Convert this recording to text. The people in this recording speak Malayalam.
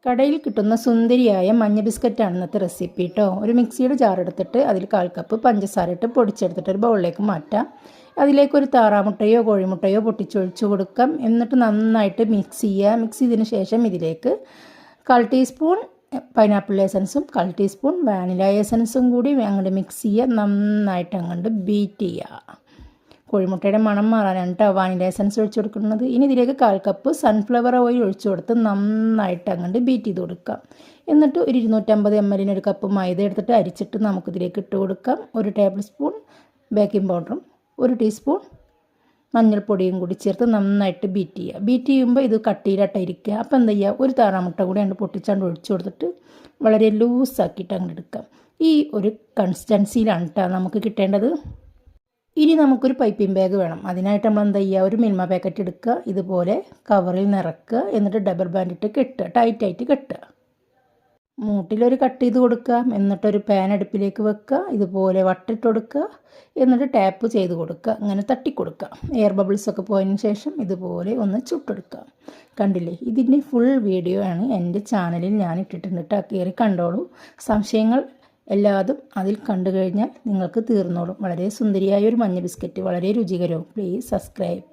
കടയിൽ കിട്ടുന്ന സുന്ദരിയായ മഞ്ഞ ബിസ്ക്കറ്റാണ് ഇന്നത്തെ റെസിപ്പി കേട്ടോ. ഒരു മിക്സിയുടെ ജാർ എടുത്തിട്ട് അതിൽ 1/4 കപ്പ് പഞ്ചസാര ഇട്ട് പൊടിച്ചെടുത്തിട്ട് ഒരു ബൗളിലേക്ക് മാറ്റാം. അതിലേക്ക് ഒരു താറാമുട്ടയോ കോഴിമുട്ടയോ പൊട്ടിച്ചൊഴിച്ച് കൊടുക്കാം. എന്നിട്ട് നന്നായിട്ട് മിക്സ് ചെയ്യുക. മിക്സ് ചെയ്തതിന് ശേഷം ഇതിലേക്ക് 1/4 ടീസ്പൂൺ പൈനാപ്പിൾ എസൻസും 1/4 ടീസ്പൂൺ വാനില എസൻസും കൂടി അങ്ങോട്ട് മിക്സ് ചെയ്യുക. നന്നായിട്ട് അങ്ങോട്ട് ബീറ്റ് ചെയ്യുക. കോഴിമുട്ടയുടെ മണം മാറാനാണ് കേട്ടോ വാനില എസൻസ് ഒഴിച്ച് കൊടുക്കുന്നത്. ഇനി ഇതിലേക്ക് 1/4 കപ്പ് സൺഫ്ലവർ ഓയിൽ ഒഴിച്ച് കൊടുത്ത് നന്നായിട്ട് അങ്ങോട്ട് ബീറ്റ് ചെയ്ത് കൊടുക്കാം. എന്നിട്ട് ഒരു 250 ml ഒരു കപ്പ് മൈദ എടുത്തിട്ട് അരിച്ചിട്ട് നമുക്കിതിലേക്ക് ഇട്ട് കൊടുക്കാം. 1 ടേബിൾ സ്പൂൺ ബേക്കിംഗ് പൗഡറും 1 ടീസ്പൂൺ മഞ്ഞൾപ്പൊടിയും കൂടി ചേർത്ത് നന്നായിട്ട് ബീറ്റ് ചെയ്യുക. ബീറ്റ് ചെയ്യുമ്പോൾ ഇത് കട്ടിയിലായിട്ടിരിക്കുക. അപ്പോൾ എന്താ ചെയ്യുക, ഒരു താറാമുട്ട കൂടി അങ്ങോട്ട് പൊട്ടിച്ചാണ്ട് ഒഴിച്ച് കൊടുത്തിട്ട് വളരെ ലൂസാക്കിയിട്ട് അങ്ങോട്ട് എടുക്കാം. ഈ ഒരു കൺസിസ്റ്റൻസിയിലാണ് കേട്ടോ നമുക്ക് കിട്ടേണ്ടത്. ഇനി നമുക്കൊരു പൈപ്പിംഗ് ബാഗ് വേണം. അതിനായിട്ട് നമ്മൾ എന്താ ചെയ്യുക, ഒരു മിൽമ പാക്കറ്റ് എടുക്കുക, ഇതുപോലെ കവറിൽ നിറക്കുക, എന്നിട്ട് ഡബർ ബാൻഡ് ഇട്ട് കെട്ടുക, ടൈറ്റായിട്ട് കെട്ടുക. മൂട്ടിലൊരു കട്ട് ചെയ്ത് കൊടുക്കുക. എന്നിട്ടൊരു പാൻ അടുപ്പിലേക്ക് വെക്കുക, ഇതുപോലെ വട്ടിട്ട് കൊടുക്കുക, എന്നിട്ട് ടാപ്പ് ചെയ്ത് കൊടുക്കുക, അങ്ങനെ തട്ടിക്കൊടുക്കുക. എയർ ബബിൾസൊക്കെ പോയതിന് ശേഷം ഇതുപോലെ ഒന്ന് ചുട്ടെടുക്കുക. കണ്ടില്ലേ, ഇതിൻ്റെ ഫുൾ വീഡിയോ ആണ് എൻ്റെ ചാനലിൽ ഞാൻ ഇട്ടിട്ടുണ്ട് കേട്ടോ. കയറി കണ്ടോളൂ. സംശയങ്ങൾ എല്ലാതും അതിൽ കണ്ടു കഴിഞ്ഞാൽ നിങ്ങൾക്ക് തീർന്നോളും. വളരെ സുന്ദരിയായ ഒരു മഞ്ഞ ബിസ്ക്കറ്റ്, വളരെ രുചികരവും. Please subscribe.